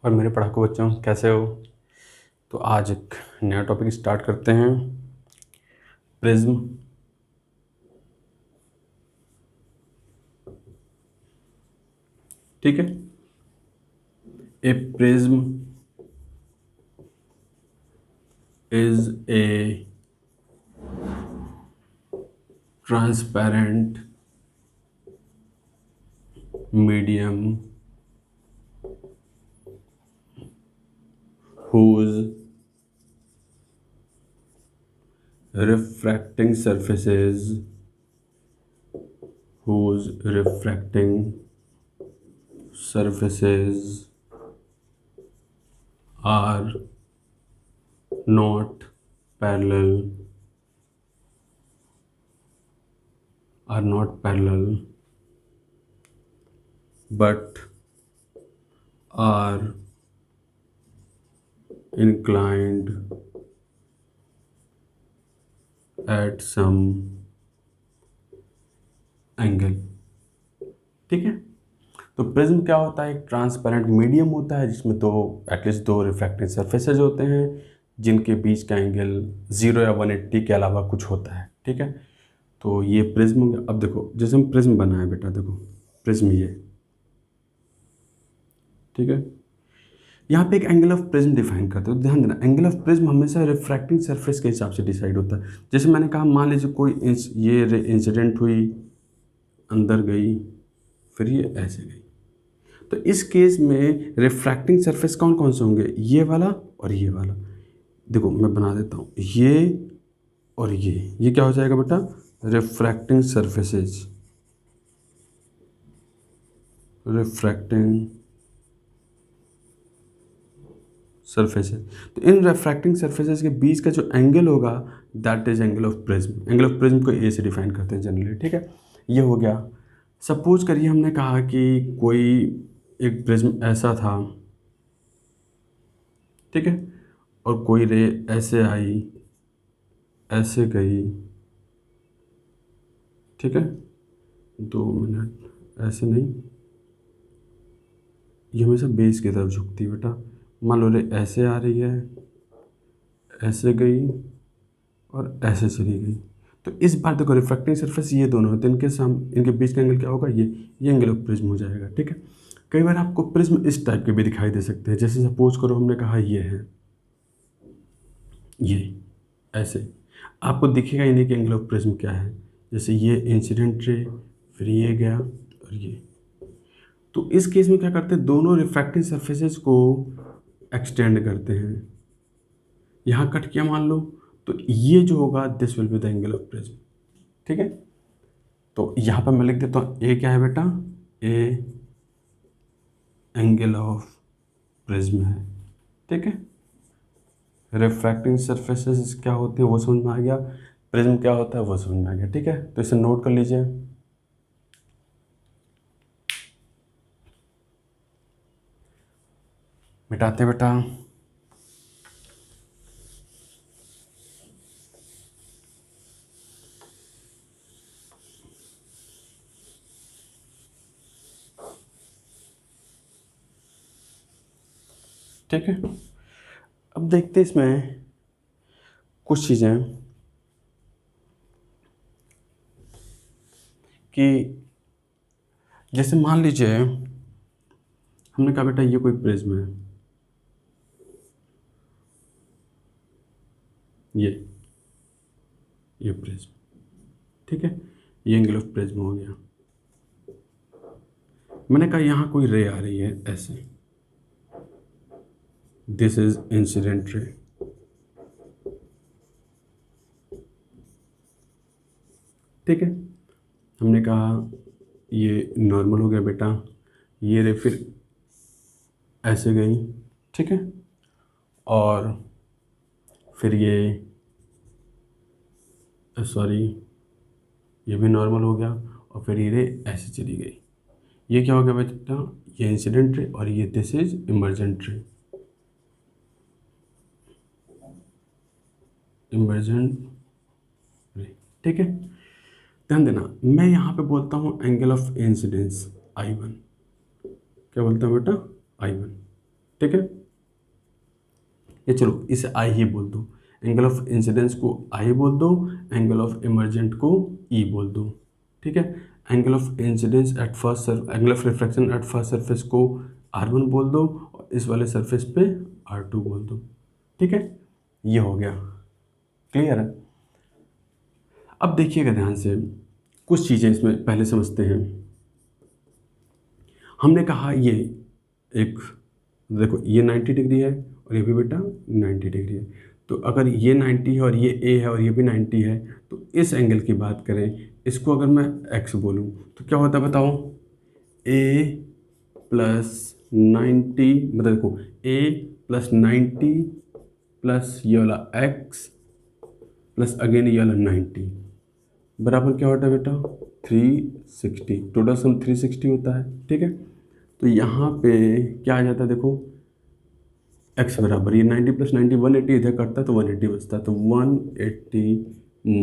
और मेरे पढ़ाकू बच्चों, कैसे हो? तो आज एक नया टॉपिक स्टार्ट करते हैं, प्रिज्म। ठीक है। A prism is a transparent medium whose refracting surfaces are not parallel but are inclined at some angle. ठीक है। तो प्रिज्म क्या होता है? एक ट्रांसपेरेंट मीडियम होता है जिसमें एटलीस्ट दो रिफ्रैक्टिंग सरफेसेज होते हैं जिनके बीच का एंगल 0 या 180 के अलावा कुछ होता है। ठीक है। तो ये प्रिज्म हो गया। अब देखो, जैसे हम प्रिज्म बनाए बेटा, देखो प्रिज्म ये, ठीक है। यहाँ पे एक एंगल ऑफ प्रिज्म डिफाइन करते हो। ध्यान देना, एंगल ऑफ प्रिज्म हमेशा रिफ्रैक्टिंग सरफेस के हिसाब से डिसाइड होता है। जैसे मैंने कहा, मान लीजिए कोई ये रे इंसिडेंट हुई, अंदर गई, फिर ये ऐसे गई। तो इस केस में रिफ्रैक्टिंग सरफेस कौन कौन से होंगे? ये वाला और ये वाला। देखो मैं बना देता हूँ, ये और ये क्या हो जाएगा बेटा? Refracting surfaces. तो इन रिफ्रैक्टिंग सरफेसेज के बीच का जो एंगल होगा that is angle of prism. Angle of prism को ए से डिफाइन करते हैं जनरली। ठीक है, ये हो गया। सपोज करिए हमने कहा कि कोई एक प्रिज्म ऐसा था, ठीक है, और कोई रे ऐसे आई, ऐसे गई, ठीक है, 2 मिनट, ऐसे नहीं, ये हमेशा बेस की तरफ झुकती है बेटा। मान लो रे ऐसे आ रही है, ऐसे गई और ऐसे चली गई। तो इस बार देखो, रिफ्रैक्टिंग सरफेस ये दोनों होते हैं, इनके बीच का एंगल क्या होगा? ये एंगल ऑफ प्रिज्म हो जाएगा। ठीक है। कई बार आपको प्रिज्म इस टाइप के भी दिखाई दे सकते हैं। जैसे सपोज करो हमने कहा ये है, ये ऐसे, आपको दिखेगा ही नहीं कि एंगल ऑफ प्रिज्म क्या है। जैसे ये इंसिडेंट रे, फिर ये गया और ये। तो इस केस में क्या करते हैं? दोनों रिफ्रैक्टिंग सरफेसेस को एक्सटेंड करते हैं। यहाँ कट किया मान लो, तो ये जो होगा this will be the angle of prism. ठीक है। तो यहाँ पर मैं लिख देता हूँ, ए क्या है बेटा? ए एंगल ऑफ प्रिज्म है। ठीक है। रिफ्रैक्टिंग सरफेसेस क्या होते हैं वो समझ में आ गया, प्रिज्म क्या होता है वो समझ में आ गया। ठीक है। तो इसे नोट कर लीजिए। मिटाते बेटा। ठीक है। अब देखते हैं इसमें कुछ चीज़ें कि जैसे मान लीजिए हमने कहा बेटा ये कोई प्रिज्म है, ये प्रिज्म, ठीक है, ये एंगल ऑफ प्रिज्म हो गया। मैंने कहा यहाँ कोई रे आ रही है ऐसे, दिस इज इंसिडेंट रे। ठीक है। हमने कहा ये नॉर्मल हो गया बेटा, ये रे फिर ऐसे गई, ठीक है, और फिर ये सॉरी, ये भी नॉर्मल हो गया, और फिर ये रे ऐसे चली गई। ये क्या हो गया बेटा? ये इंसिडेंट रे और ये दिस इज इमर्जेंट रे। ठीक है। ध्यान देना, मैं यहाँ पे बोलता हूँ एंगल ऑफ इंसिडेंस I1। क्या बोलता हूँ बेटा? I1। ठीक है, ये चलो इसे आई ही बोल दो, एंगल ऑफ इंसिडेंस को आई बोल दो, एंगल ऑफ इमर्जेंट को ई बोल दो। ठीक है, angle of incidence at first angle of refraction at first surface को R1 बोल दो, और इस वाले सरफेस पे R2 बोल दो। ठीक है, ये हो गया, क्लियर है। अब देखिएगा ध्यान से, कुछ चीज़ें इसमें पहले समझते हैं। हमने कहा ये एक, देखो ये 90 डिग्री है और ये भी बेटा 90 डिग्री है, तो अगर ये 90 है और ये ए है और ये भी 90 है, तो इस एंगल की बात करें, इसको अगर मैं x बोलूँ तो क्या होता है बताओ, a प्लस 90, मतलब देखो a प्लस 90 प्लस ये वाला x प्लस अगेन ये वाला 90 बराबर क्या होता है बेटा 360, टोटल सम 360 होता है। ठीक है, तो यहाँ पे क्या आ जाता है, देखो x बराबर ये 90 प्लस 90 180 इधर कटता है तो 180 बचता है, तो 180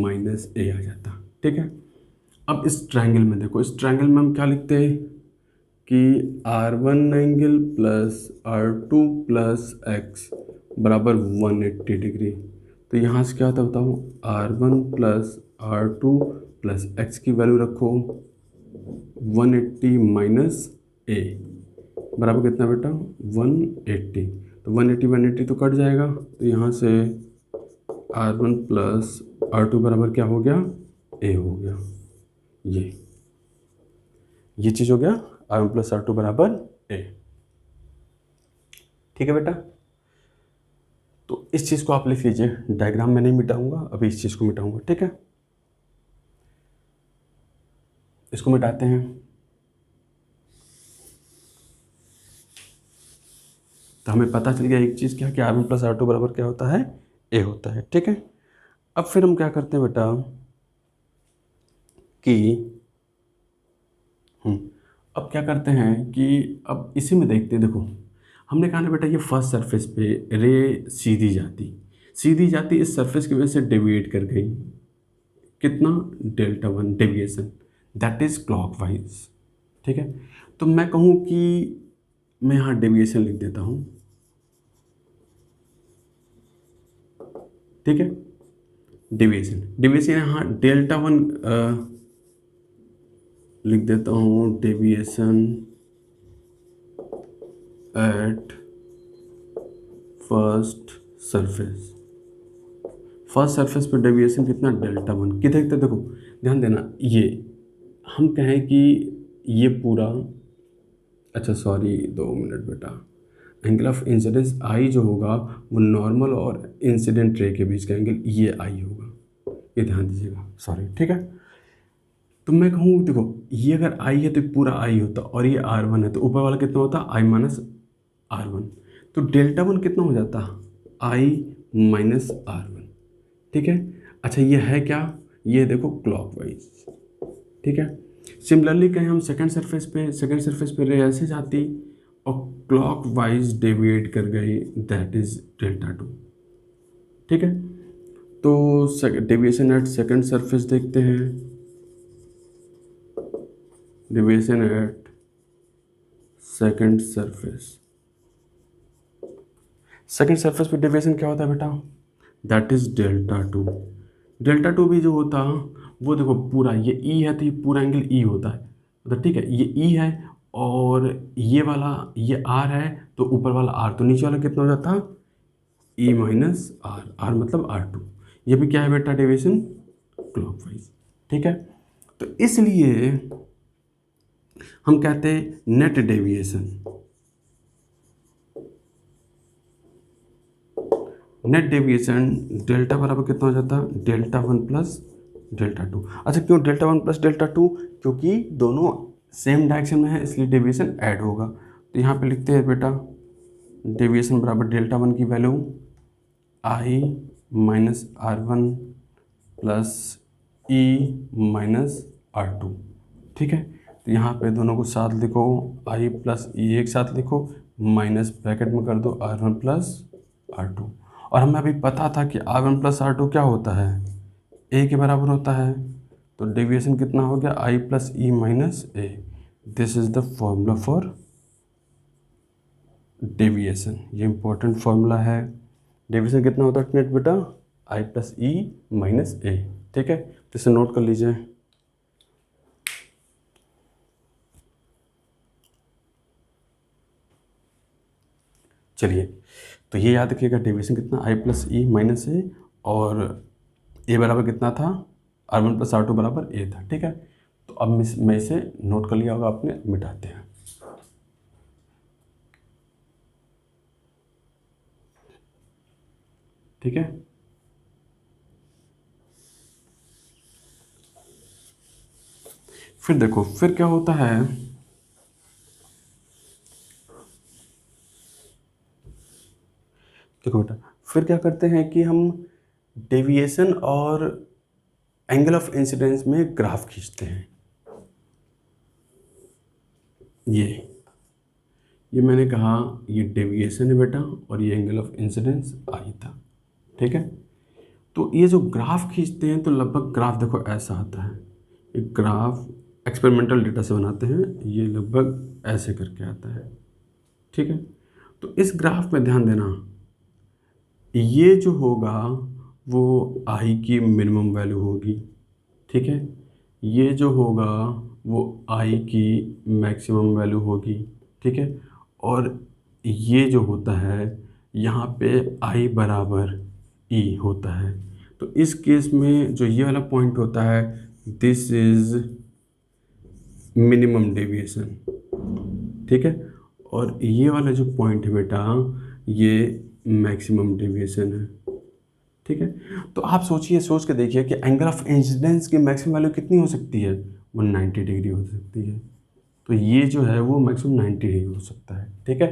माइनस a आ जाता। ठीक है, अब इस ट्रायंगल में देखो, इस ट्रायंगल में हम क्या लिखते हैं कि R1 angle plus R2 plus x बराबर 180 डिग्री। तो यहाँ से क्या होता है बताओ, R1 plus R2 plus x की वैल्यू रखो 180 माइनस a बराबर कितना बेटा 180, तो 180 तो कट जाएगा, तो यहाँ से R1 प्लस R2 बराबर क्या हो गया a हो गया, ये चीज़ हो गया R1 प्लस R2 बराबर a। ठीक है बेटा, तो इस चीज़ को आप लिख लीजिए, डायग्राम में नहीं मिटाऊंगा, अभी इस चीज़ को मिटाऊंगा। ठीक है, इसको मिटाते हैं, तो हमें पता चल गया एक चीज़ क्या कि R1 प्लस R2 बराबर क्या होता है a होता है। ठीक है, अब फिर हम क्या करते हैं बेटा कि अब क्या करते हैं कि अब इसी में देखते हैं, देखो हमने कहा ना बेटा ये फर्स्ट सरफेस पे रे सीधी जाती इस सरफेस की वजह से डेविएट कर गई, कितना Δ1 डेविएशन, दैट इज क्लॉकवाइज। ठीक है, तो मैं कहूँ कि मैं यहाँ डेविएशन लिख देता हूँ। ठीक है, डेविएशन यहाँ Δ1 लिख देता हूँ, डेविएशन एट फर्स्ट सरफेस पे डेविएशन कितना Δ1 किधर तक, देखो ध्यान देना, ये हम कहें कि ये पूरा, अच्छा सॉरी 2 मिनट बेटा, एंगल ऑफ इंसिडेंस आई जो होगा वो नॉर्मल और इंसिडेंट रे के बीच का एंगल ये आई होगा, ये ध्यान दीजिएगा, सॉरी। ठीक है, तो मैं कहूँ देखो ये अगर आई है तो पूरा आई होता, और ये R1 है तो ऊपर वाला कितना होता I माइनस R1, तो Δ1 कितना हो जाता I माइनस R1। ठीक है, अच्छा ये है क्या, ये देखो क्लॉकवाइज। ठीक है, सिमिलरली कहें हम सेकंड सरफेस पे रे ऐसे जाती और क्लॉकवाइज डेविएट कर गई, दैट इज Δ2। ठीक है, तो डेविएशन एट सेकंड सरफेस देखते हैं, डेविएशन एट सेकंड सरफेस पे डेविएशन क्या होता है बेटा, दैट इज Δ2। Δ2 भी जो होता वो देखो पूरा ये ई है तो ये पूरा एंगल ई होता है, मतलब ठीक है ये ई है और ये वाला ये आर है तो ऊपर वाला आर, तो नीचे वाला कितना हो जाता ई माइनस आर मतलब R2, ये भी क्या है बेटा डेविएशन क्लॉकवाइज। ठीक है, तो इसलिए हम कहते हैं नेट डेविएशन डेल्टा बराबर कितना हो जाता Δ1 प्लस Δ2। अच्छा क्यों Δ1 प्लस Δ2, क्योंकि दोनों सेम डायरेक्शन में है इसलिए डेविएशन ऐड होगा, तो यहाँ पे लिखते हैं बेटा डेविएशन बराबर Δ1 की value I minus R1 plus E minus R2। ठीक है, तो यहाँ पे दोनों को साथ लिखो, I प्लस E एक साथ लिखो, माइनस ब्रैकेट में कर दो R1 प्लस R2, और हमें अभी पता था कि R1 प्लस R2 क्या होता है A के बराबर होता है, तो डेविएशन कितना हो गया I plus E minus A। This is the formula for deviation, ये इंपॉर्टेंट फॉर्मूला है। डेविएशन कितना होता है नेट बेटा, आई प्लस ई माइनस ए। ठीक है, तो इसे नोट कर लीजिए। चलिए, तो ये याद रखिएगा, डेविएशन कितना, आई प्लस ई माइनस ए, और ए बराबर कितना था, R1 प्लस R2 बराबर ए था। ठीक है, तो अब मैं इसे नोट कर लिया होगा आपने, मिटाते हैं। ठीक है, फिर देखो फिर क्या होता है, देखो बेटा फिर क्या करते हैं कि हम डेविएशन और एंगल ऑफ इंसिडेंस में ग्राफ खींचते हैं। ये मैंने कहा ये डेविएशन है बेटा, और ये एंगल ऑफ इंसिडेंस आई था। ठीक है, तो ये जो ग्राफ खींचते हैं तो लगभग ग्राफ देखो ऐसा आता है। एक ग्राफ एक्सपेरिमेंटल डेटा से बनाते हैं, ये लगभग ऐसे करके आता है। ठीक है, तो इस ग्राफ में ध्यान देना, ये जो होगा वो आई की मिनिमम वैल्यू होगी। ठीक है, ये जो होगा वो आई की मैक्सिमम वैल्यू होगी। ठीक है, और ये जो होता है यहाँ पे आई बराबर ई होता है। तो इस केस में जो ये वाला पॉइंट होता है, दिस इज मिनिमम डेविएशन। ठीक है, और ये वाला जो पॉइंट है बेटा, ये मैक्सिमम डेविएशन है। ठीक है, तो आप सोचिए, सोच के देखिए कि एंगल ऑफ इंसिडेंस की मैक्सिमम वैल्यू कितनी हो सकती है, वो 90 डिग्री हो सकती है। तो ये जो है वो मैक्सिमम 90 डिग्री हो सकता है। ठीक है,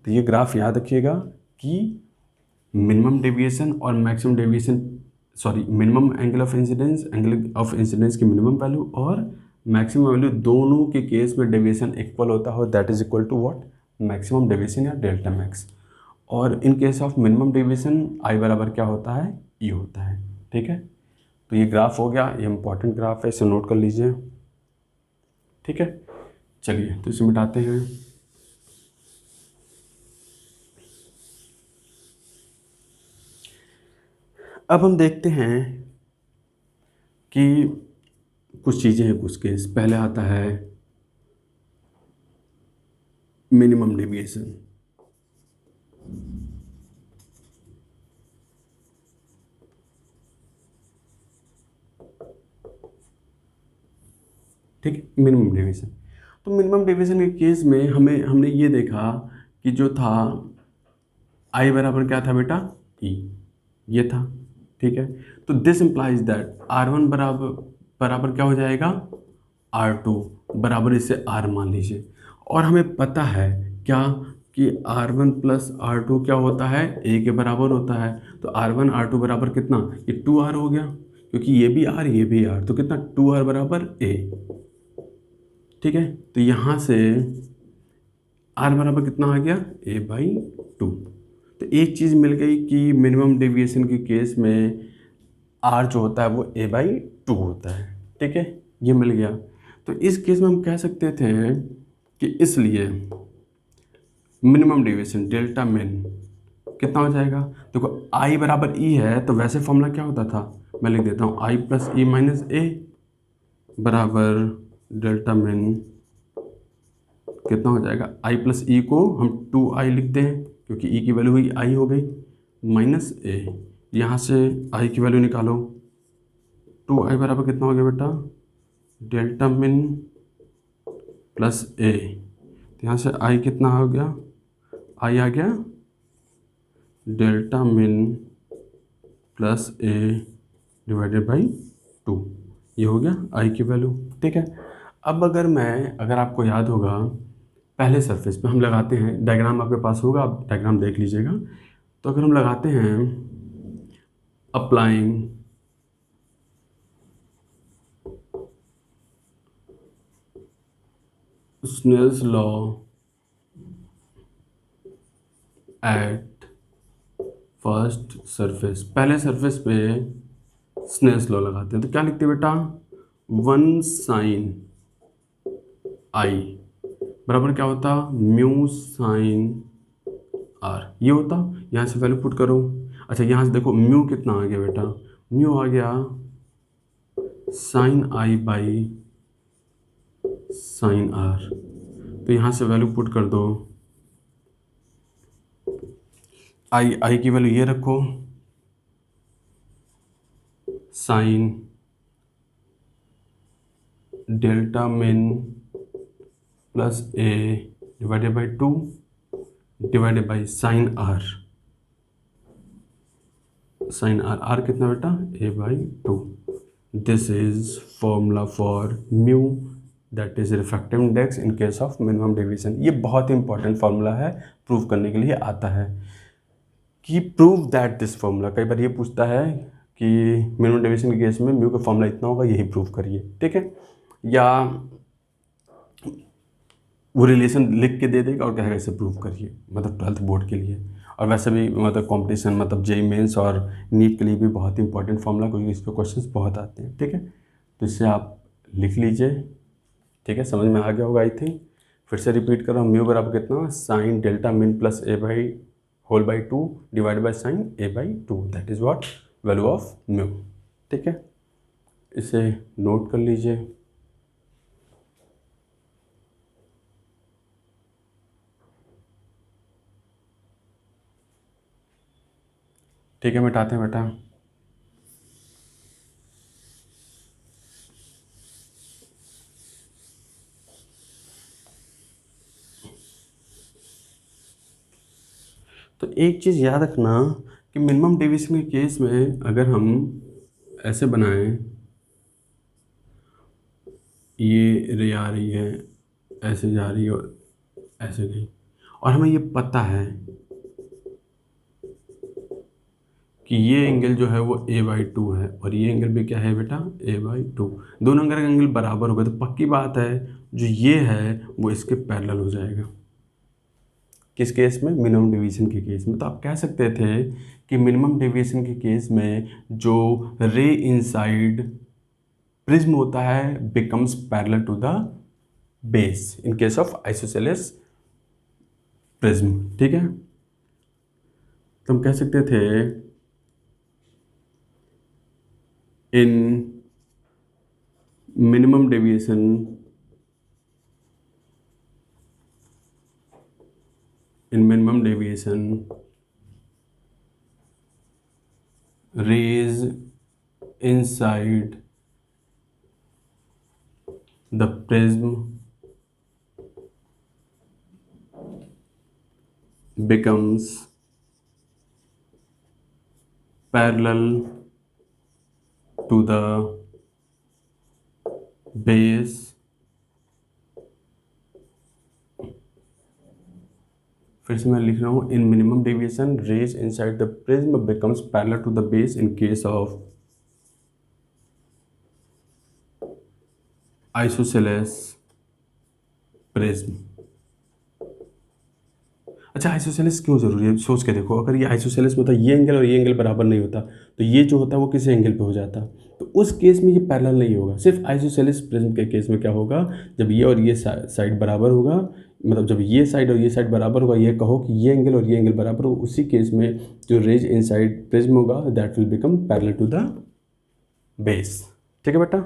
तो ये ग्राफ याद रखिएगा कि मिनिमम डेविएशन और maximum deviation, sorry minimum angle of incidence, angle of incidence की मिनिमम वैल्यू और मैक्सिमम वैल्यू, दोनों के केस में डेविएशन इक्वल होता हो, that is equal to what, maximum deviation या डेल्टा मैक्स। और in case of minimum deviation I बराबर क्या होता है, ई होता है। ठीक है, तो ये ग्राफ हो गया, ये इंपॉर्टेंट ग्राफ है, इसे नोट कर लीजिए। ठीक है, चलिए तो इसे मिटाते हैं। अब हम देखते हैं कि कुछ चीज़ें हैं, कुछ केस। पहले आता है मिनिमम डेविएशन। ठीक है, मिनिमम डेविएशन। तो मिनिमम डेविएशन के केस में हमने ये देखा कि जो था आई बराबर क्या था बेटा, ई, ये था। ठीक है, तो दिस इम्प्लाइज दैट R1 बराबर क्या हो जाएगा, R2 बराबर इसे R मान लीजिए। और हमें पता है क्या कि R1 प्लस R2 क्या होता है, A के बराबर होता है। तो R1 R2 बराबर कितना, ये 2R हो गया, क्योंकि ये भी R ये भी R, तो कितना 2R बराबर A। ठीक है, तो यहाँ से R बराबर कितना आ गया, A/2। तो एक चीज़ मिल गई कि मिनिमम डेविएशन के केस में R जो होता है वो A/2 होता है। ठीक है, ये मिल गया। तो इस केस में हम कह सकते थे कि इसलिए मिनिमम डेविएशन डेल्टा मिन कितना हो जाएगा, देखो I बराबर E है, तो वैसे फॉर्मूला क्या होता था, मैं लिख देता हूँ, I प्लस ई माइनस ए बराबर डेल्टा मिन कितना हो जाएगा, I प्लस ई को हम 2I लिखते हैं, क्योंकि ई की वैल्यू हुई आई हो गई, माइनस ए, यहाँ से आई की वैल्यू निकालो, 2I बराबर कितना हो गया बेटा, डेल्टा मिन प्लस ए। तो यहाँ से आई कितना हो गया, आई आ गया delta min plus A divided by 2, ये हो गया आई की वैल्यू। ठीक है, अब अगर आपको याद होगा, पहले सरफेस पे हम लगाते हैं, डायग्राम आपके पास होगा, आप डायग्राम देख लीजिएगा। तो अगर हम लगाते हैं applying Snell's law at first surface, पहले सरफेस पे स्नेल्स लॉ लगाते हैं, तो क्या लिखते हैं बेटा, 1 साइन आई बराबर क्या होता, म्यू साइन आर, ये होता। यहाँ से वैल्यू पुट करो। अच्छा यहाँ से देखो म्यू कितना आ गया बेटा, म्यू आ गया sine i by sine r. तो यहाँ से वैल्यू पुट कर दो, आई की वैल्यू ये रखो, sine delta min plus A divided by 2 divided by sine R. Sine R, R कितना बेटा, A by 2। This is formula for mu, that is refractive index in case of minimum deviation. ये बहुत ही important formula है, prove करने के लिए आता है कि प्रूव दैट दिस फार्मूला। कई बार ये पूछता है कि मिनिमम डेविएशन के केस में म्यू का फार्मूला इतना होगा, यही प्रूव करिए, ठीक है। या वो रिलेशन लिख के दे देगा और कहेगा इसे प्रूव करिए, मतलब 12th बोर्ड के लिए। और वैसे भी मतलब कंपटीशन, मतलब जेईई मेंस और नीट के लिए भी बहुत ही इंपॉर्टेंट फार्मूला, क्योंकि इस पर क्वेश्चंस बहुत आते हैं, ठीक है। तो इससे आप लिख लीजिए, ठीक है, समझ में आ गया होगा आई थिंक। फिर से रिपीट कर रहा हूँ, म्यू बराबर कितना, sine delta min plus A by whole by 2 divide by sine A by 2, that is what value of mu, ठीक है। इसे नोट कर लीजिए। ठीक है, मिटाते हैं बेटा। तो एक चीज़ याद रखना कि मिनिमम डेविएशन के केस में अगर हम ऐसे बनाएं, ये रे आ रही है, ऐसे जा रही है और ऐसे गई, और हमें ये पता है कि ये एंगल जो है वो a बाई 2 है और ये एंगल भी क्या है बेटा, a बाई 2। दोनों अगर एंगल बराबर हो गए तो पक्की बात है जो ये है वो इसके पैरेलल हो जाएगा। किस केस में, मिनिमम डेविएशन के केस में। तो आप कह सकते थे कि मिनिमम डेविएशन के केस में जो रे इनसाइड प्रिज्म होता है becomes parallel to the base in case of isosceles prism, ठीक है। तो हम कह सकते थे in minimum deviation rays inside the prism becomes parallel to the base फिर से मैं लिख रहा हूँ, in minimum deviation rays inside the prism becomes parallel to the base in case of isosceles prism. अच्छा आइसोसेलेस क्यों जरूरी है, सोच के देखो। अगर ये आइसोसेलेस में होता, ये एंगल और ये एंगल बराबर नहीं होता, तो ये जो होता है वो किसी एंगल पे हो जाता, तो उस केस में ये पैरेलल नहीं होगा। सिर्फ आइसोसेलेस प्रिज्म के केस में क्या होगा, जब ये और ये साइड बराबर होगा, मतलब जब ये साइड और ये साइड बराबर होगा, ये कहो कि ये एंगल और ये एंगल बराबर हो, उसी केस में जो रेज इनसाइड प्रिज्म होगा that will become parallel to the base, ठीक है बेटा।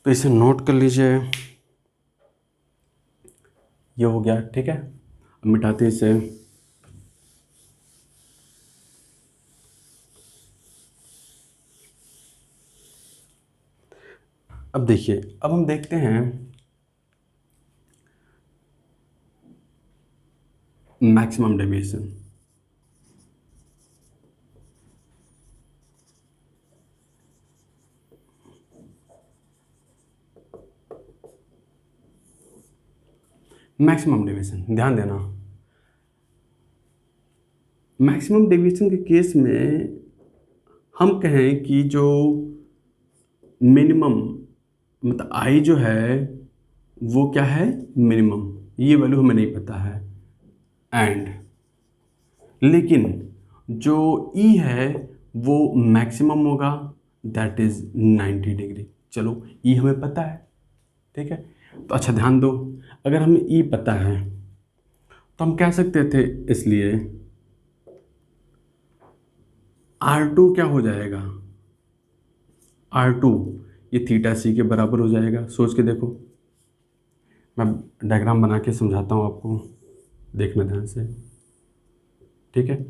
तो इसे नोट कर लीजिए, ये हो गया, ठीक है। अब मिटाते हैं इसे। अब देखिए, अब हम देखते हैं मैक्सिमम डेविएशन। मैक्सिमम डेविएशन ध्यान देना, मैक्सिमम डेविएशन के केस में हम कहें कि जो मिनिमम मतलब आई जो है वो क्या है, मिनिमम, ये वैल्यू हमें नहीं पता है, एंड लेकिन जो ई है वो मैक्सिमम होगा, दैट इज़ 90 डिग्री। चलो ई हमें पता है, ठीक है। तो अच्छा ध्यान दो, अगर हमें ई पता है तो हम कह सकते थे इसलिए R2 क्या हो जाएगा, R2 ये थीटा सी के बराबर हो जाएगा। सोच के देखो, मैं डायग्राम बना के समझाता हूँ आपको, देखना ध्यान से, ठीक है।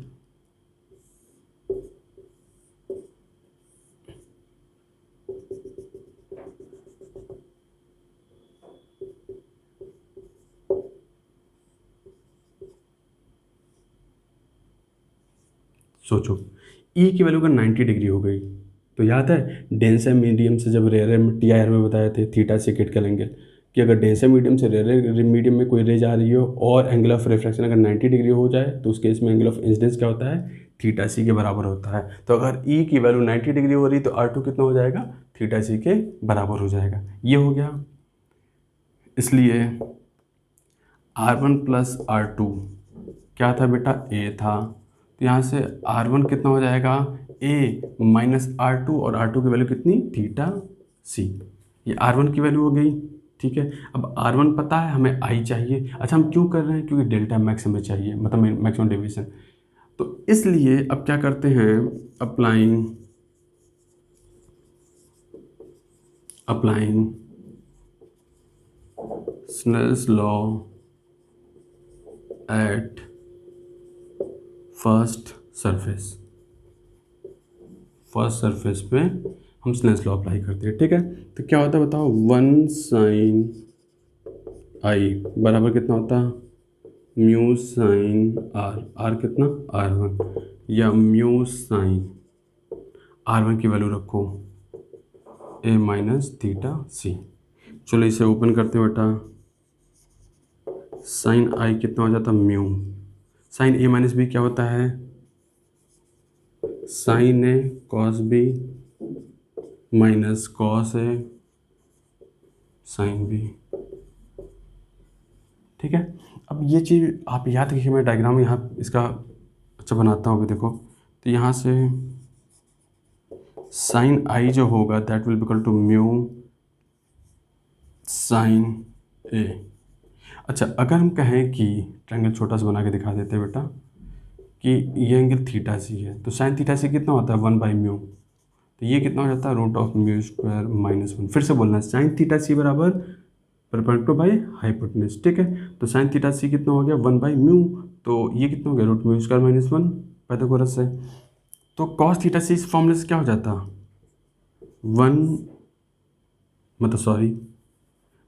सोचो ई की वैल्यू का 90 डिग्री हो गई, तो याद है डेंस है मीडियम से जब रेयर TIR में बताए थे थीटा सेकेंड का एंगल, कि अगर डेंस है मीडियम से रेयर मीडियम में कोई रे जा रही हो और एंगल ऑफ रिफ्रैक्शन अगर 90 डिग्री हो जाए तो उस केस में एंगल ऑफ इंसिडेंस क्या होता है, थीटा सी के बराबर होता है। तो अगर ई की वैल्यू 90 डिग्री हो रही तो R2 कितना हो जाएगा, थीटा सी के बराबर हो जाएगा। ये हो गया। इसलिए R1 प्लस R2 क्या था बेटा, A था। तो यहाँ से R1 कितना हो जाएगा, A माइनस R2, और R2 की वैल्यू कितनी, थीटा सी। ये R1 की वैल्यू हो गई, ठीक है। अब R1 पता है, हमें I चाहिए। अच्छा, हम क्यों कर रहे हैं, क्योंकि डेल्टा मैक्स हमें चाहिए, मतलब मैक्सिमम डेविएशन। तो इसलिए अब क्या करते हैं, applying Snell's law at first surface पे हम स्नेल्स लॉ अप्लाई करते हैं, ठीक है। तो क्या होता है बताओ, 1 साइन आई बराबर कितना होता है, म्यू साइन आर कितना, R1, या म्यू साइन R1 की वैल्यू रखो A माइनस थीटा सी। चलो इसे ओपन करते हैं बेटा, साइन आई कितना हो जाता, mu sine A minus B क्या होता है, sine A cos B minus cos A sine B, ठीक है। अब ये चीज़ आप याद रखिए, मैं डायग्राम यहाँ इसका अच्छा बनाता हूँ। अभी देखो, तो यहाँ से साइन आई जो होगा दैट विल बिकल टू म्यू साइन ए। अच्छा, अगर हम कहें कि ट्रायंगल छोटा सा बना के दिखा देते हैं बेटा, कि ये एंगल थीटा सी है, तो साइन थीटा सी कितना होता है, 1/म्यू। तो ये कितना हो जाता है, root of mu square minus 1। फिर से बोलना है, साइन थीटा सी बराबर परपेंडिकुलर बाई हाइपोटेन्यूज, ठीक है। तो साइन थीटा सी कितना हो गया, 1/म्यू। तो ये कितना हो गया, root mu square minus 1 Pythagoras से। तो कॉस थीटा सी इस फॉर्मूले से क्या हो जाता, 1, मतलब sorry,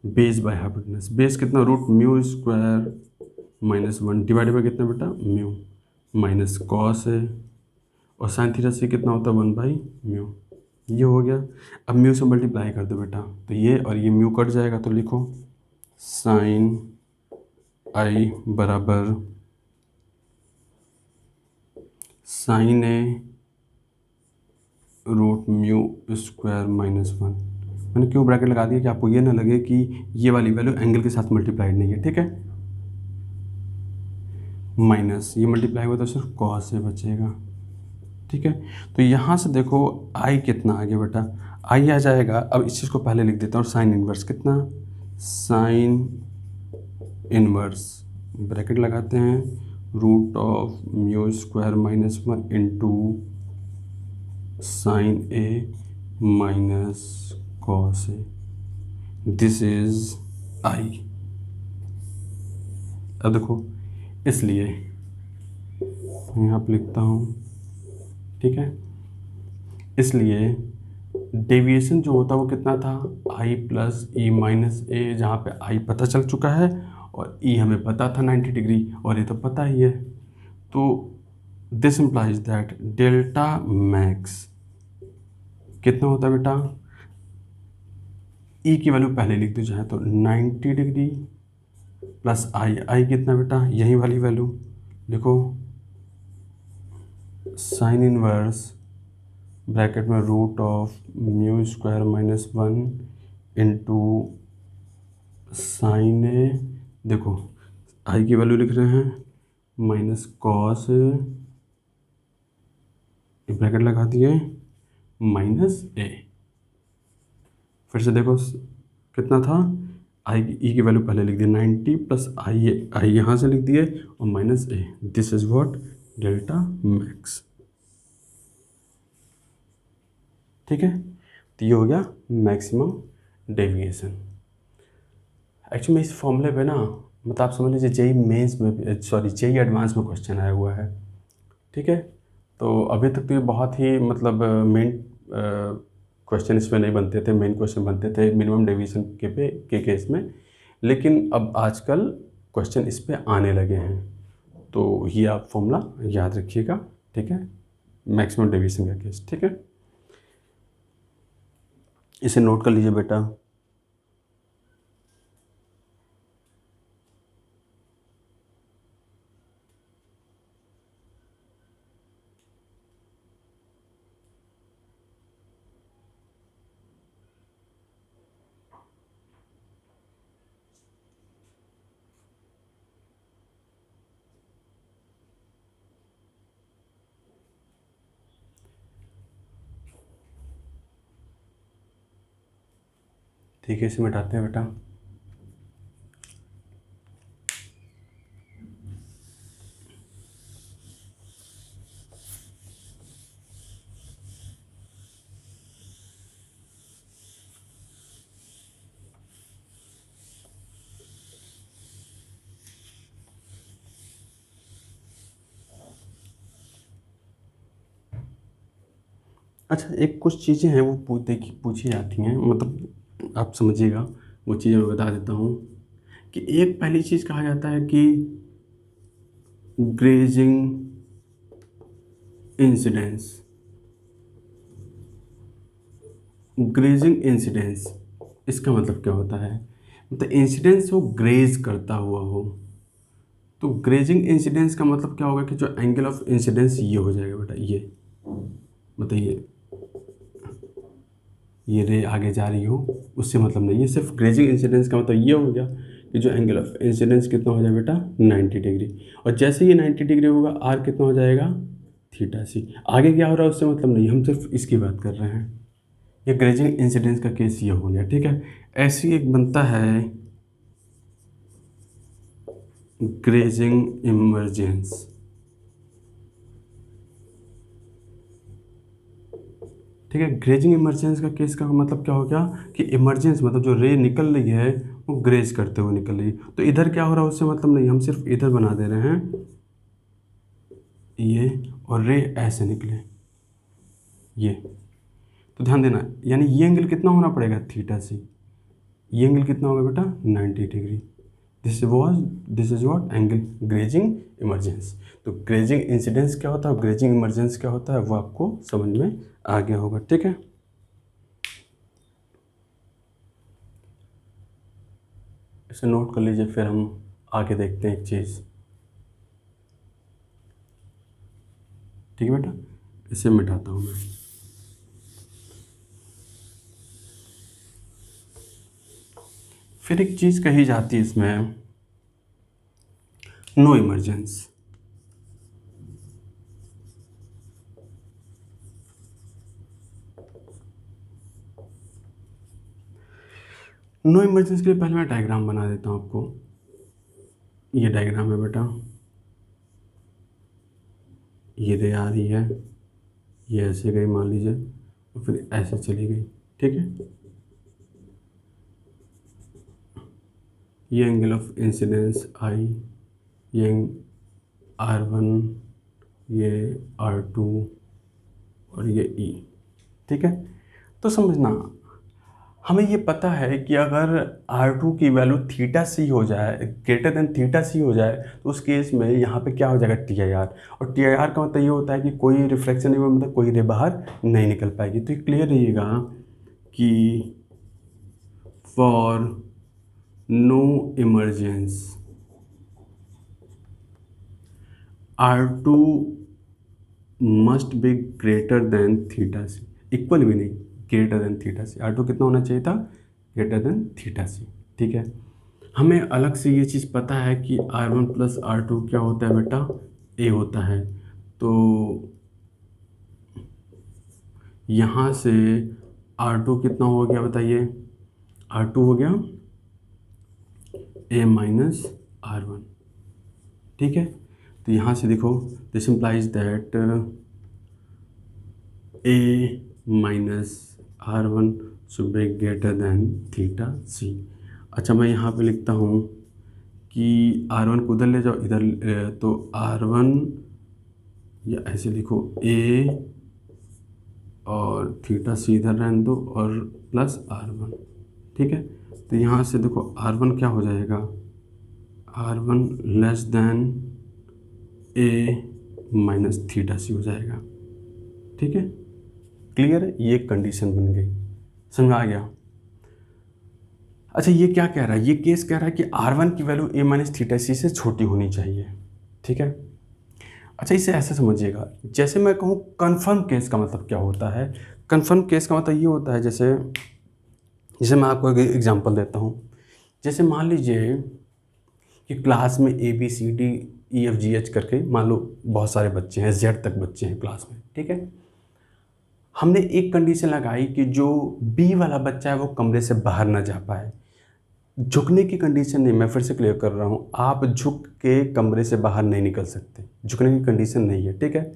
base by hypotenuse. Base कितना, root mu square minus 1 divided by कितना बेटा, म्यू माइनस कॉस है, और साइन थीटा से कितना होता है, 1/म्यू। ये हो गया। अब म्यू से मल्टीप्लाई कर दो बेटा, तो ये और ये म्यू कट जाएगा, तो लिखो साइन आई बराबर साइन ए रूट म्यू स्क्वायर माइनस 1। मैंने क्यों ब्रैकेट लगा दिया, कि आपको ये ना लगे कि ये वाली वैल्यू एंगल के साथ मल्टीप्लाइड नहीं है, ठीक है। माइनस ये मल्टीप्लाई हुआ तो सिर्फ कॉस से बचेगा, ठीक है। तो यहाँ से देखो आई कितना आ गया बेटा, आई आ जाएगा। अब इस चीज़ को पहले लिख देता हूँ, साइन इनवर्स कितना, साइन इनवर्स ब्रैकेट लगाते हैं, root of mu square minus 1 into sine A minus cos A, this is i. अब देखो, इसलिए मैं यहाँ पर लिखता हूँ, ठीक है। इसलिए डेविएशन जो होता है वो कितना था, आई प्लस ई माइनस ए, जहाँ पे आई पता चल चुका है और ई हमें पता था 90 डिग्री, और ये तो पता ही है। तो this implies that delta max कितना होता है बेटा, ई की वैल्यू पहले लिख दो चाहे तो 90 डिग्री प्लस आई, आई कितना बेटा, यही वाली वैल्यू लिखो, साइन इनवर्स ब्रैकेट में root of mu square minus 1 into sine A, देखो आई की वैल्यू लिख रहे हैं माइनस कॉस, ब्रैकेट लगा दिए, माइनस ए। फिर से देखो कितना था, आई ई की वैल्यू पहले लिख दी 90 प्लस आई यहाँ से लिख दिए और minus A, this is what delta max. ठीक है, तो ये हो गया मैक्सिमम डेविएशन। एक्चुअली इस फॉर्मूले पे ना मतलब आप समझ लीजिए जेई मेंस में, सॉरी जेई एडवांस में क्वेश्चन आया हुआ है। ठीक है, तो अभी तक तो ये बहुत ही मतलब मेन क्वेश्चन इसमें नहीं बनते थे, मेन क्वेश्चन बनते थे मिनिमम डेविएशन के केस में, लेकिन अब आजकल क्वेश्चन इस पे आने लगे हैं। तो ये आप फॉर्मूला याद रखिएगा। ठीक है, मैक्सिमम डेविएशन का केस। ठीक है, इसे नोट कर लीजिए बेटा। ठीक है, इसे मिटाते हैं बेटा। अच्छा, एक कुछ चीज़ें हैं वो देखिए पूछी जाती हैं, मतलब आप समझिएगा, वो चीज़ें मैं बता देता हूँ कि एक पहली चीज़ कहा जाता है कि ग्रेजिंग इंसिडेंस, ग्रेजिंग इंसिडेंस इसका मतलब क्या होता है? मतलब इंसिडेंस हो ग्रेज करता हुआ हो, तो ग्रेजिंग इंसिडेंस का मतलब क्या होगा कि जो एंगल ऑफ इंसिडेंस ये हो जाएगा बेटा, ये बताइए, ये रे आगे जा रही हो उससे मतलब नहीं है, सिर्फ ग्रेजिंग इंसिडेंस का मतलब ये हो गया कि जो एंगल ऑफ इंसिडेंस कितना हो जाए बेटा 90 डिग्री, और जैसे ये 90 डिग्री होगा आर कितना हो जाएगा थीटा सी। आगे क्या हो रहा है उससे मतलब नहीं, हम सिर्फ इसकी बात कर रहे हैं। ये ग्रेजिंग इंसिडेंस का केस ये हो गया। ठीक है, ऐसी एक बनता है ग्रेजिंग इमरजेंस। ठीक है, ग्रेजिंग इमरजेंस का केस का मतलब क्या हो गया कि इमरजेंस मतलब जो रे निकल रही है वो ग्रेज करते हुए निकल रही है, तो इधर क्या हो रहा है उससे मतलब नहीं, हम सिर्फ इधर बना दे रहे हैं ये, और रे ऐसे निकले ये, तो ध्यान देना, यानी ये एंगल कितना होना पड़ेगा थीटा से, ये एंगल कितना होगा बेटा 90 degree. This is what angle grazing emergence. तो ग्रेजिंग इंसिडेंस क्या होता है, ग्रेजिंग इमरजेंस क्या होता है, वो आपको समझ में आ गया होगा। ठीक है, इसे नोट कर लीजिए, फिर हम आगे देखते हैं एक चीज़। ठीक है बेटा, इसे मिटाता हूँ मैं। फिर एक चीज़ कही जाती है इसमें, नो इमरजेंस। नो इमरजेंस के लिए पहले मैं डायग्राम बना देता हूँ आपको। ये डायग्राम है बेटा, ये रे आ रही है, ये ऐसे गई मान लीजिए, और फिर ऐसे चली गई। ठीक है, ये एंगल ऑफ इंसिडेंस आई, ये R1, ये R2 और ये E। ठीक है, तो समझना, हमें ये पता है कि अगर R2 की वैल्यू थीटा सी हो जाए, ग्रेटर देन थीटा सी हो जाए, तो उस केस में यहाँ पे क्या हो जाएगा TIR, और TIR का मतलब ये होता है कि कोई रिफ्लेक्शन नहीं, मतलब कोई रे बाहर नहीं निकल पाएगी। तो ये क्लियर रहिएगा कि for no emergence R2 must be greater than theta C, equal भी नहीं, ग्रेटर देन थीटा सी। R2 कितना होना चाहिए था, ग्रेटर देन थीटा सी। ठीक है, हमें अलग से ये चीज़ पता है कि R1 प्लस R2 क्या होता है बेटा, ए होता है। तो यहाँ से R2 कितना हो गया बताइए, R2 हो गया ए माइनस आर वन। ठीक है, तो यहाँ से देखो this implies that A minus R one should be greater than theta C. अच्छा, मैं यहाँ पे लिखता हूँ कि आर वन को उधर ले जाओ, इधर तो आर वन, या ऐसे लिखो ए और थीटा सी इधर रहने दो और प्लस आर वन। ठीक है, तो यहाँ से देखो आर वन क्या हो जाएगा, R one less than A minus theta C हो जाएगा। ठीक है, क्लियर है, ये कंडीशन बन गई, समझ आ गया। अच्छा, ये क्या कह रहा है, ये केस कह रहा है कि आर वन की वैल्यू ए माइनस थीटा सी से छोटी होनी चाहिए। ठीक है, अच्छा इसे ऐसे समझिएगा, जैसे मैं कहूँ कन्फर्म केस का मतलब क्या होता है। कन्फर्म केस का मतलब ये होता है, जैसे मैं आपको एक एग्जांपल देता हूँ। जैसे मान लीजिए कि क्लास में A B C D E F G H करके मान लो बहुत सारे बच्चे हैं, जेड तक बच्चे हैं क्लास में। ठीक है, हमने एक कंडीशन लगाई कि जो बी वाला बच्चा है वो कमरे से बाहर ना जा पाए। झुकने की कंडीशन नहीं, मैं फिर से क्लियर कर रहा हूँ, आप झुक के कमरे से बाहर नहीं निकल सकते, झुकने की कंडीशन नहीं है। ठीक है,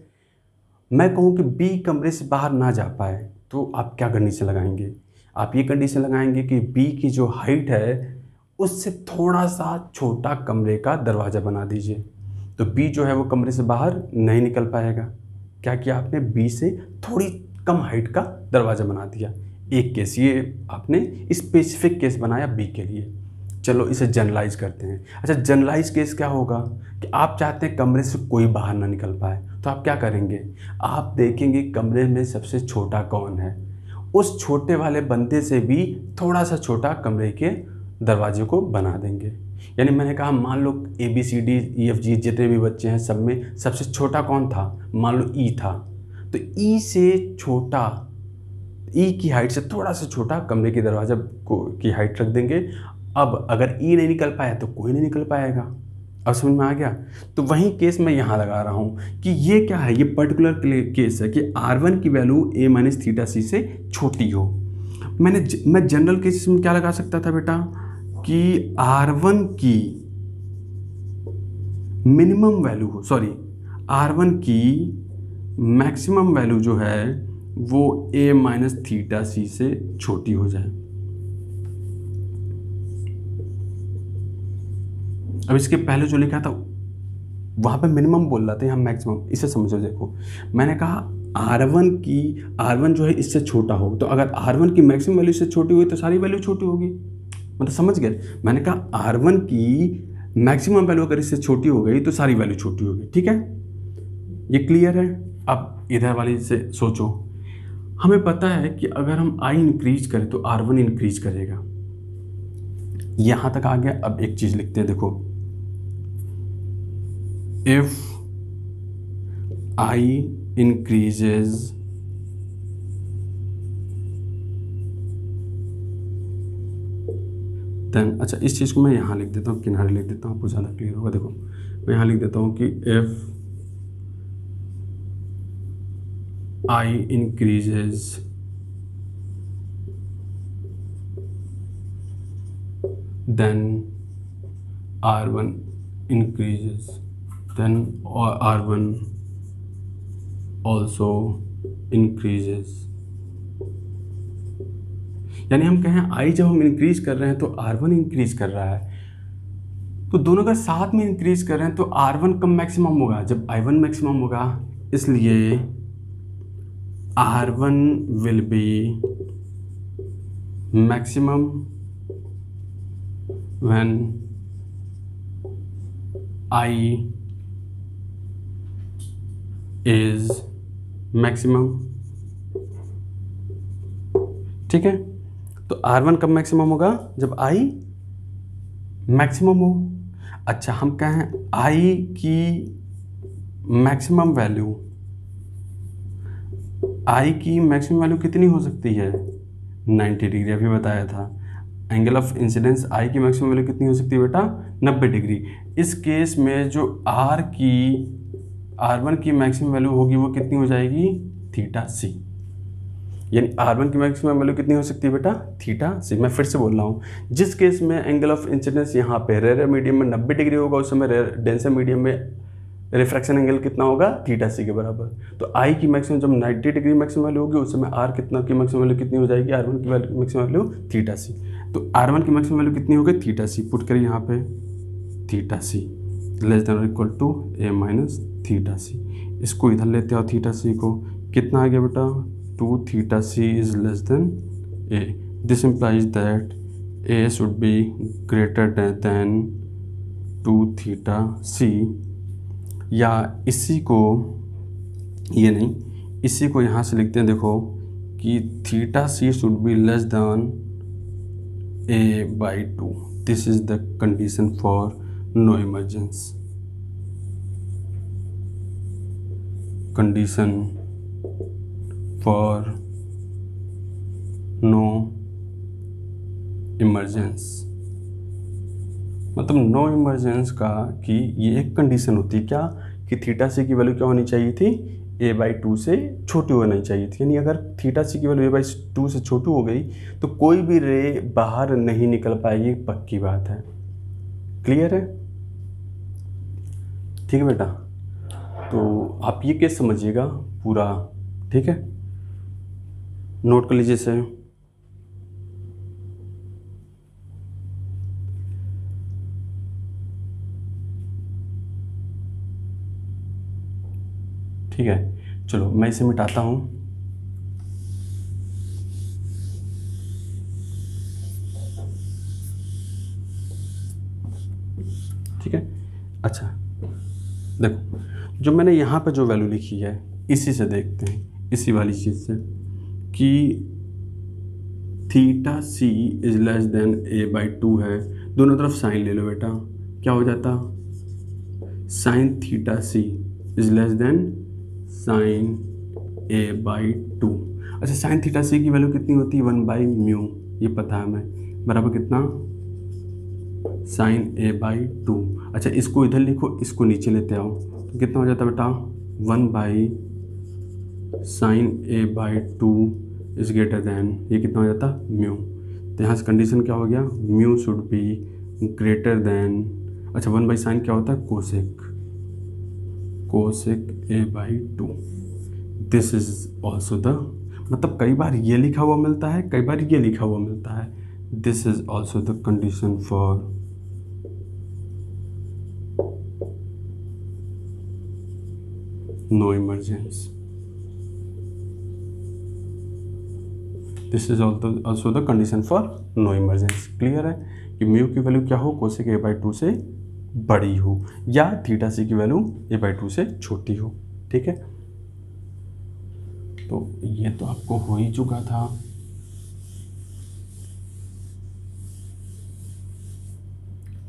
मैं कहूँ कि बी कमरे से बाहर ना जा पाए तो आप क्या कंडीशन लगाएंगे, आप ये कंडीशन लगाएंगे कि बी की जो हाइट है उससे थोड़ा सा छोटा कमरे का दरवाज़ा बना दीजिए, तो बी जो है वो कमरे से बाहर नहीं निकल पाएगा। क्या किया आपने, बी से थोड़ी कम हाइट का दरवाज़ा बना दिया। एक केस ये आपने स्पेसिफिक केस बनाया बी के लिए। चलो इसे जनरलाइज करते हैं। अच्छा, जनरलाइज केस क्या होगा कि आप चाहते हैं कमरे से कोई बाहर ना निकल पाए, तो आप क्या करेंगे, आप देखेंगे कमरे में सबसे छोटा कौन है, उस छोटे वाले बंदे से भी थोड़ा सा छोटा कमरे के दरवाजे को बना देंगे। यानी मैंने कहा मान लो A B C D E F G जितने भी बच्चे हैं सब में सबसे छोटा कौन था, मान लो ई था, तो ई से छोटा, ई की हाइट से थोड़ा सा छोटा कमरे के दरवाजा की हाइट रख देंगे। अब अगर ई नहीं निकल पाया तो कोई नहीं निकल पाएगा। अब समझ में आ गया। तो वही केस मैं यहाँ लगा रहा हूँ कि ये क्या है, ये पर्टिकुलर केस है कि R1 की वैल्यू a माइनस थीटा सी से छोटी हो। मैं जनरल केस में क्या लगा सकता था बेटा कि R1 की मिनिमम वैल्यू हो, सॉरी R1 की मैक्सिमम वैल्यू जो है वो a माइनस थीटा सी से छोटी हो जाए। अब इसके पहले जो लिखा था वहाँ पे मिनिमम बोल रहा था, यहाँ मैक्सिमम। इसे समझो, देखो मैंने कहा R1 जो है इससे छोटा हो, तो अगर R1 की मैक्सिमम वैल्यू से छोटी हुई तो सारी वैल्यू छोटी होगी, मतलब समझ गए। मैंने कहा R1 की मैक्सिमम वैल्यू अगर इससे छोटी हो गई तो सारी वैल्यू छोटी होगी। ठीक है, ये क्लियर है। अब इधर वाली से सोचो, हमें पता है कि अगर हम I इंक्रीज करें तो R1 इंक्रीज करेगा। यहाँ तक आ गया। अब एक चीज़ लिखते हैं, देखो if I increases then, अच्छा इस चीज़ को मैं यहाँ लिख देता हूँ, किनारे लिख देता हूँ, आपको ज़्यादा क्लियर होगा। देखो मैं यहाँ लिख देता हूँ कि if I increases then R1 increases, then R1 also increases। यानी हम कहें I जब हम इंक्रीज कर रहे हैं तो R1 इंक्रीज कर रहा है, तो दोनों का साथ में इंक्रीज कर रहे हैं तो R1 कम मैक्सिमम होगा जब I1 मैक्सिमम होगा, इसलिए R1 will be maximum when I is maximum। ठीक है, तो R1 कब मैक्सिमम होगा, जब I मैक्सिमम हो। अच्छा, हम कहें I की मैक्सिमम वैल्यू, I की मैक्सिमम वैल्यू कितनी हो सकती है, 90 डिग्री। अभी बताया था एंगल ऑफ इंसिडेंस I की मैक्सिमम वैल्यू कितनी हो सकती है बेटा, 90 डिग्री। इस केस में जो R1 की मैक्सिमम वैल्यू होगी वो कितनी हो जाएगी, थीटा सी। यानी R1 की मैक्सिमम वैल्यू कितनी हो सकती है बेटा, थीटा सी। मैं फिर से बोल रहा हूँ, जिस केस में एंगल ऑफ इंसिडेंस यहाँ पे रेयर मीडियम में 90 डिग्री होगा, उस समय डेंसर मीडियम में रिफ्रैक्शन एंगल कितना होगा, थीटा सी के बराबर। तो आई की मैक्सिमम जब 90 डिग्री मैक्सिमम वैल्यू होगी, उस समय आर कितना की मैक्सिमम वैल्यू कितनी हो जाएगी, R1 की मैक्सिमम वैल्यू थीटा सी। तो R1 की मैक्सिमम वैल्यू कितनी होगी, थीटा सी। पुट करिए यहाँ पे थीटा सी लेस देन और equal to A minus theta C. इसको इधर लेते आओ थीटा सी को, कितना आ गया बेटा, 2 theta C is less than A. This implies that A should be greater than 2 theta C, या इसी को, ये नहीं, इसी को यहाँ से लिखते हैं, देखो कि theta C should be less than A by 2। This is the condition for no emergence. Condition for no emergence, मतलब नो इमरजेंस का कि ये एक कंडीशन होती है क्या, कि थीटा सी की वैल्यू क्या होनी चाहिए थी, ए बाई 2 से छोटी होनी चाहिए थी। यानी अगर थीटा सी की वैल्यू ए बाई 2 से छोटी हो गई तो कोई भी रे बाहर नहीं निकल पाएगी, पक्की बात है। क्लियर है, ठीक है बेटा। तो आप ये केस समझिएगा पूरा, ठीक है, नोट कर लीजिए इसे। ठीक है, चलो मैं इसे मिटाता हूँ। ठीक है, अच्छा देखो, जो मैंने यहाँ पे जो वैल्यू लिखी है, इसी से देखते हैं, इसी वाली चीज़ से, कि theta C is less than A by 2 है। दोनों तरफ साइन ले लो बेटा, क्या हो जाता, sine theta C is less than sine A by 2। अच्छा, साइन थीटा सी की वैल्यू कितनी होती है, 1 बाई म्यू, ये पता है हमें, बराबर कितना, साइन ए बाई 2। अच्छा, इसको इधर लिखो, इसको नीचे लेते आओ, तो कितना हो जाता बेटा, 1 by sine A by 2 is greater than, ये कितना हो जाता, म्यू। तो यहाँ से कंडीशन क्या हो गया, mu should be greater than, अच्छा 1 बाई साइन क्या होता है, cosec, cosec A by 2। This is also the, मतलब कई बार ये लिखा हुआ मिलता है, कई बार ये लिखा हुआ मिलता है। This is also the condition for no emergence. This is also the condition for no emergence. Clear है कि म्यू की वैल्यू क्या हो, कोसेक ए बाई 2 से बड़ी हो, या थीटा सी की वैल्यू ए बाई 2 से छोटी हो। ठीक है, तो ये तो आपको हो ही चुका था।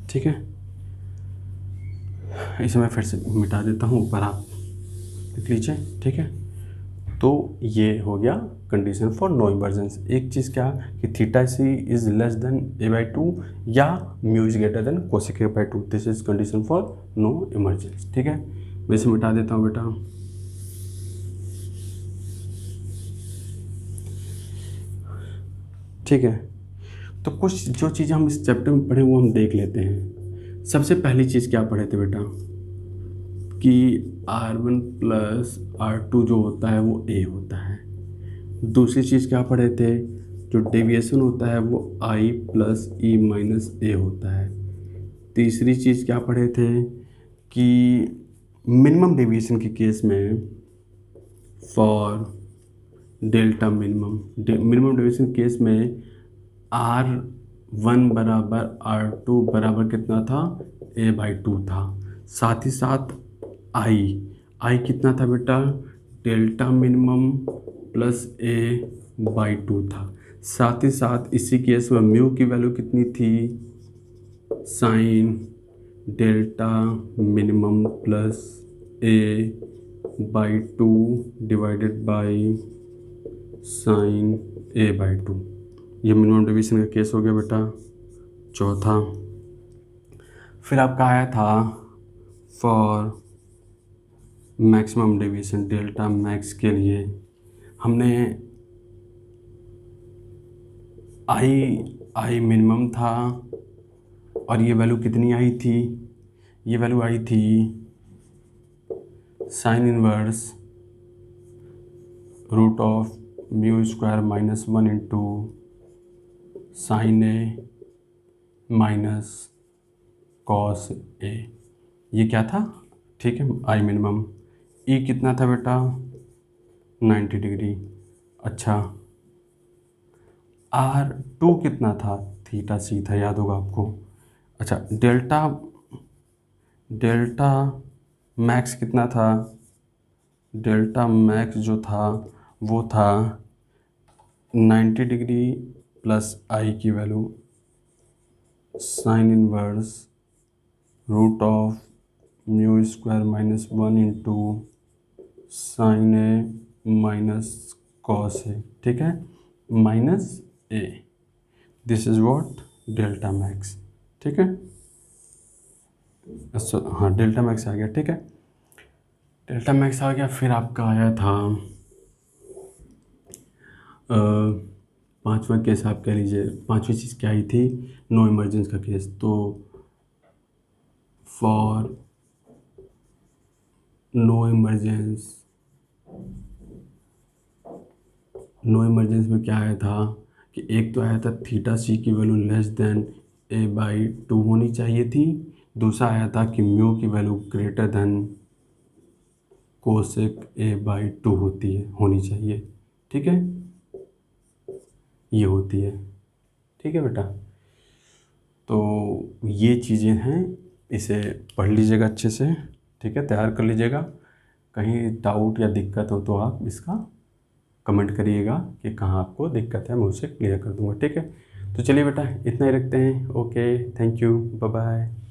ठीक है, इसे मैं फिर से मिटा देता हूँ, ऊपर आप लिख लीजिए। ठीक है, तो ये हो गया कंडीशन फॉर नो इमरजेंस। एक चीज़ क्या कि theta C is less than A by 2 या mu is greater than cosec A by 2। This is condition for no emergence. ठीक है, मैं इसे मिटा देता हूँ बेटा। ठीक है, तो कुछ जो चीज़ें हम इस चैप्टर में पढ़े वो हम देख लेते हैं। सबसे पहली चीज़ क्या पढ़े थे बेटा, कि R1 प्लस R2 जो होता है वो A होता है। दूसरी चीज़ क्या पढ़े थे, जो डेविएशन होता है वो I plus E minus A होता है। तीसरी चीज़ क्या पढ़े थे, कि मिनिमम डेविएशन के केस में for delta minimum deviation case में R1 बराबर R2 बराबर कितना था, A बाई 2 था। साथ ही साथ I कितना था बेटा, delta minimum plus A by 2 था। साथ ही साथ इसी केस में म्यू की वैल्यू कितनी थी, sine delta minimum plus A by 2 divided by sign A by 2। ये मिनिमम डेविएशन का केस हो गया बेटा, चौथा। फिर आपका आया था for maximum deviation, delta max के लिए हमने आई मिनिमम था और ये वैल्यू कितनी आई थी, ये वैल्यू आई थी sine inverse root of mu square minus 1 into sine A minus cos A. ये क्या था, ठीक है, आई मिनिमम। ई कितना था बेटा, 90 डिग्री। अच्छा, R2 कितना था, थीटा सी था, याद होगा आपको। अच्छा, डेल्टा मैक्स कितना था, डेल्टा मैक्स जो था वो था 90 डिग्री प्लस आई की value sine inverse root of mu square minus 1 into sine A minus cos A, ठीक है, minus A. This is what delta max, ठीक है। हाँ, डेल्टा मैक्स आ गया, ठीक है, डेल्टा मैक्स आ गया। फिर आपका आया था पांचवा केस, आप कह लीजिए पांचवी चीज़ क्या आई थी, नो इमरजेंस का केस। तो फॉर नो इमरजेंस में क्या आया था कि एक तो आया था थीटा सी की वैल्यू लेस देन a/2 होनी चाहिए थी, दूसरा आया था कि म्यू की value greater than cosec a/2 होनी चाहिए, ठीक है, ये होती है, ठीक है बेटा। तो ये चीज़ें हैं, इसे पढ़ लीजिएगा अच्छे से, ठीक है, तैयार कर लीजिएगा। कहीं डाउट या दिक्कत हो तो आप इसका कमेंट करिएगा कि कहाँ आपको दिक्कत है, मैं उसे क्लियर कर दूँगा, ठीक है। तो चलिए बेटा, इतना ही रखते हैं। Okay, thank you, bye bye.